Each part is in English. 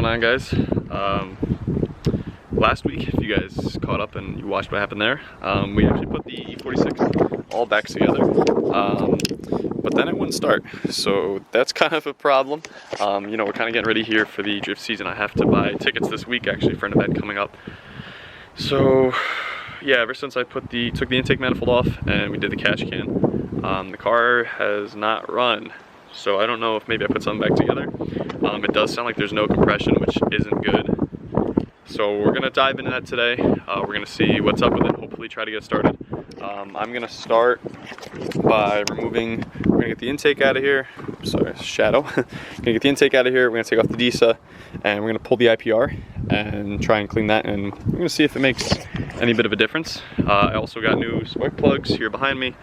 going on, guys? Last week, if you guys caught up and you watched what happened there, we actually put the E46 all back together, but then it wouldn't start, so that's kind of a problem. You know, we're kind of getting ready here for the drift season. I have to buy tickets this week actually for an event coming up. So yeah, ever since I took the intake manifold off and we did the catch can, the car has not run. So I don't know if maybe I put something back together. It does sound like there's no compression, which isn't good. So we're gonna dive into that today. We're gonna see what's up with it, hopefully try to get started. I'm gonna start by removing, we're gonna get the intake out of here. Sorry, shadow. Gonna get the intake out of here, we're gonna take off the DISA, and we're gonna pull the IPR and try and clean that, and we're gonna see if it makes any bit of a difference. I also got new spark plugs here behind me.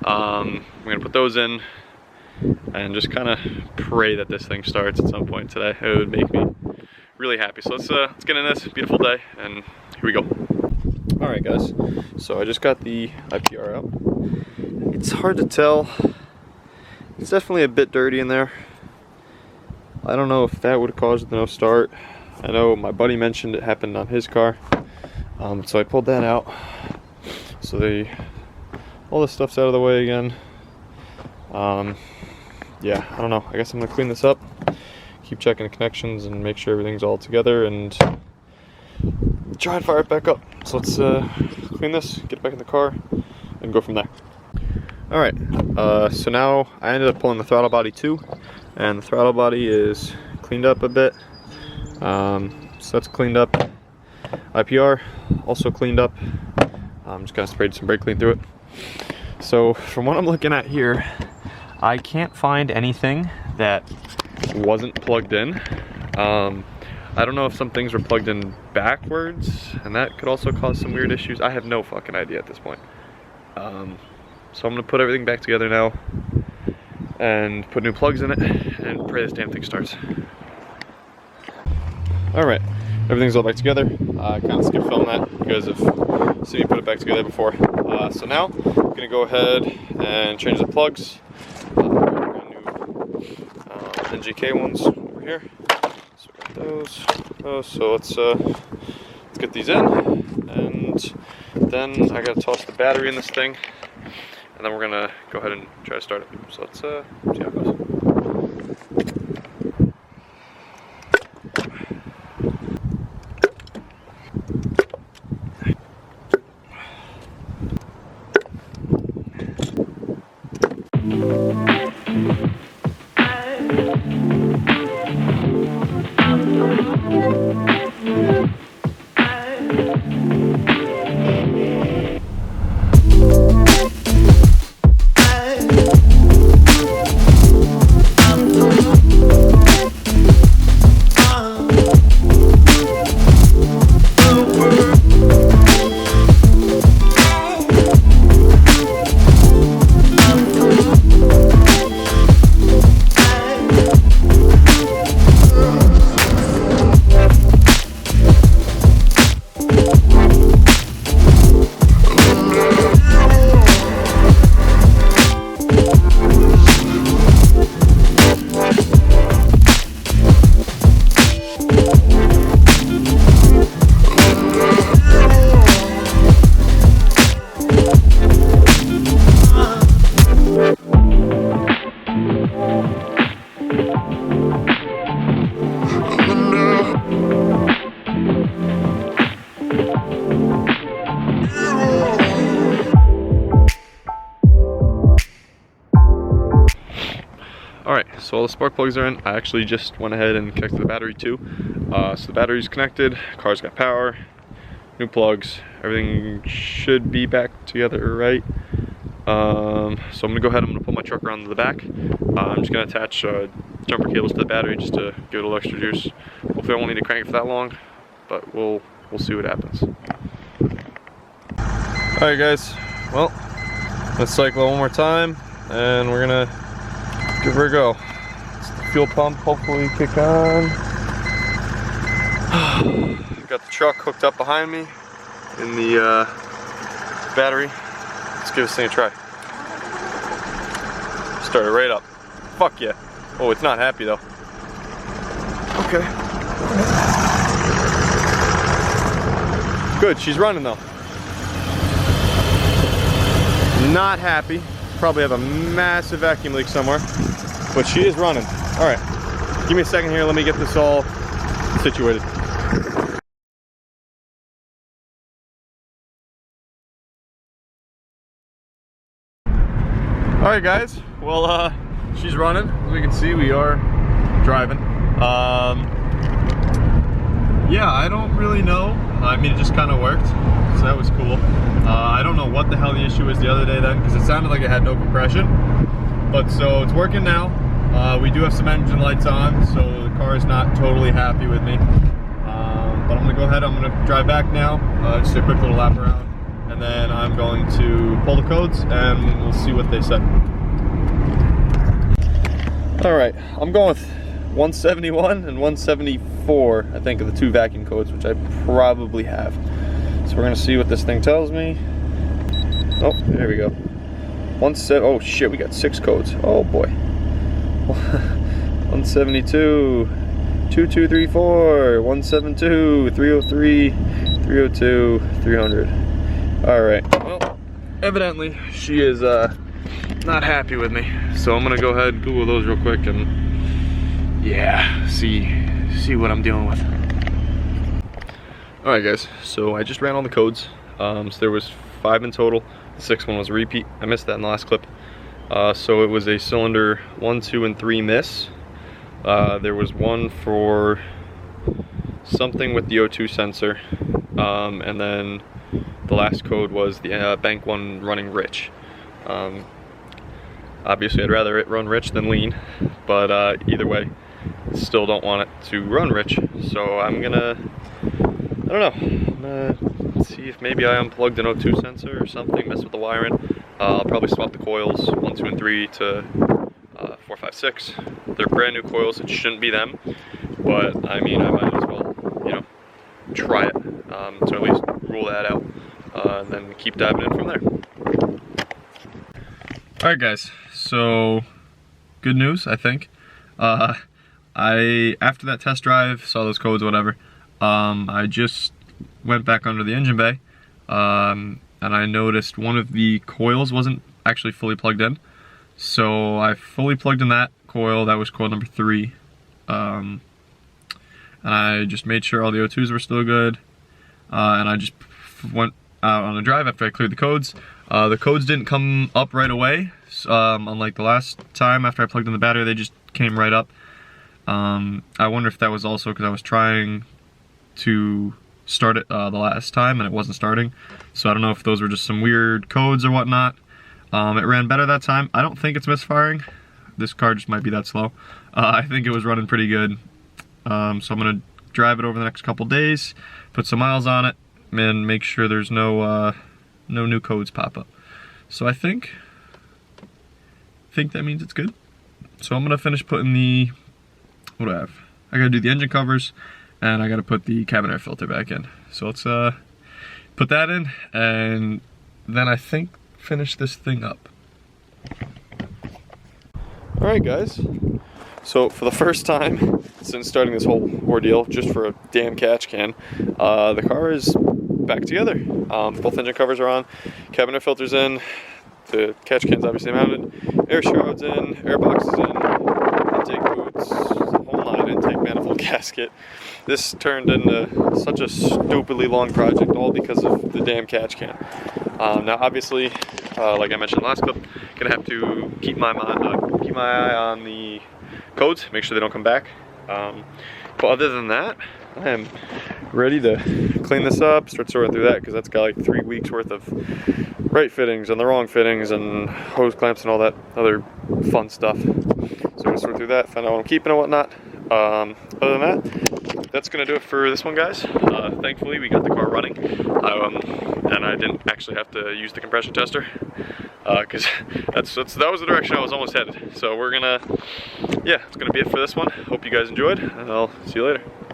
We're gonna put those in and just kind of pray that this thing starts at some point today. It would make me really happy. So let's get in this beautiful day, and here we go. All right, guys. So I just got the IPR out. It's hard to tell. It's definitely a bit dirty in there. I don't know if that would have caused the no start. I know my buddy mentioned it happened on his car, so I pulled that out. So all this stuff's out of the way again. Yeah, I don't know. I guess I'm gonna clean this up, keep checking the connections and make sure everything's all together, and try and fire it back up. So let's clean this, get it back in the car, and go from there. All right, so now I ended up pulling the throttle body too, and the throttle body is cleaned up a bit. So that's cleaned up. IPR also cleaned up. Just kind of sprayed some brake clean through it. So from what I'm looking at here, I can't find anything that wasn't plugged in. I don't know if some things were plugged in backwards, and that could also cause some weird issues. I have no fucking idea at this point. So I'm gonna put everything back together now and put new plugs in it and pray this damn thing starts. All right, everything's all back together. I kind of skipped filming that. You guys have seen me put it back together before. So now I'm gonna go ahead and change the plugs. New NGK ones over here. So we got those. So let's get these in, and then I gotta toss the battery in this thing, and then we're gonna go ahead and try to start it. So let's see how it goes. Alright, so all the spark plugs are in. I actually just went ahead and connected the battery too. So the battery's connected, car's got power, new plugs, everything should be back together right. So I'm gonna go ahead, I'm gonna pull my truck around to the back. I'm just gonna attach jumper cables to the battery just to give it a little extra juice. Hopefully I won't need to crank it for that long, but we'll see what happens. Alright guys, well, let's cycle one more time, and we're gonna give her a go. It's the fuel pump, hopefully kick on. Got the truck hooked up behind me in the battery. Let's give this thing a try. Start it right up. Fuck yeah. Oh, it's not happy though. Okay, Good, she's running though. Not happy. Probably have a massive vacuum leak somewhere, but she is running. All right, give me a second here. Let me get this all situated. All right, guys. Well, she's running. As we can see, we are driving. Yeah, I don't really know. I mean, it just kind of worked, so that was cool. I don't know what the hell the issue was the other day then, because it sounded like it had no compression. But so it's working now. We do have some engine lights on, so the car is not totally happy with me. But I'm gonna go ahead. I'm gonna drive back now. Just a quick little lap around, and then I'm going to pull the codes, and we'll see what they say. All right, I'm going with 171 and 174, I think, are the two vacuum codes, which I probably have. So we're gonna see what this thing tells me. Oh, there we go. Oh shit, we got 6 codes. Oh boy. 172, 2234, 172, 303, 302, 300. All right. Well, evidently she is not happy with me. So I'm gonna go ahead and Google those real quick and yeah, see what I'm dealing with. All right, guys. So I just ran all the codes. So there was 5 in total. The 6th one was a repeat. I missed that in the last clip. So it was a cylinder 1, 2, and 3 miss. There was one for something with the O2 sensor, and then the last code was the bank one running rich. Obviously, I'd rather it run rich than lean, but either way, still don't want it to run rich. So I'm gonna, I don't know, I'm gonna see if maybe I unplugged an O2 sensor or something, mess with the wiring. I'll probably swap the coils 1, 2, and 3 to 4, 5, 6. They're brand new coils. It shouldn't be them, but I mean, I might as well, you know, try it. So at least rule that out, and then keep diving in from there. All right, guys. So good news, I think. After that test drive, saw those codes, whatever. I just went back under the engine bay, and I noticed one of the coils wasn't actually fully plugged in. So I fully plugged in that coil. That was coil number 3. And I just made sure all the O2s were still good. And I just went out on a drive after I cleared the codes. The codes didn't come up right away. Unlike the last time after I plugged in the battery, they just came right up. I wonder if that was also because I was trying to start it the last time and it wasn't starting. So I don't know if those were just some weird codes or whatnot. It ran better that time. I don't think it's misfiring. This car just might be that slow. I think it was running pretty good. So I'm gonna drive it over the next couple days, put some miles on it, and make sure there's no new codes pop up. So I think that means it's good. So I'm gonna finish putting the, what do I have? I gotta do the engine covers, and I gotta put the cabin air filter back in. So let's put that in, and then I think finish this thing up. All right, guys. So for the first time since starting this whole ordeal, just for a damn catch can, the car is back together. Both engine covers are on, cabin air filter's in, the catch can's obviously mounted, air shroud's in, air box is in, intake boots, the whole line, intake manifold gasket. This turned into such a stupidly long project, all because of the damn catch can. Now obviously, like I mentioned last clip, gonna have to keep my eye on the codes, make sure they don't come back. But other than that, I am ready to clean this up, start sorting through that, because that's got like 3 weeks worth of right fittings and the wrong fittings and hose clamps and all that other fun stuff. So I'm gonna sort through that, find out what I'm keeping and whatnot. Other than that, that's gonna do it for this one, guys. Thankfully we got the car running, and I didn't actually have to use the compression tester, because that was the direction I was almost headed. So we're gonna, yeah, it's gonna be it for this one. Hope you guys enjoyed, and I'll see you later.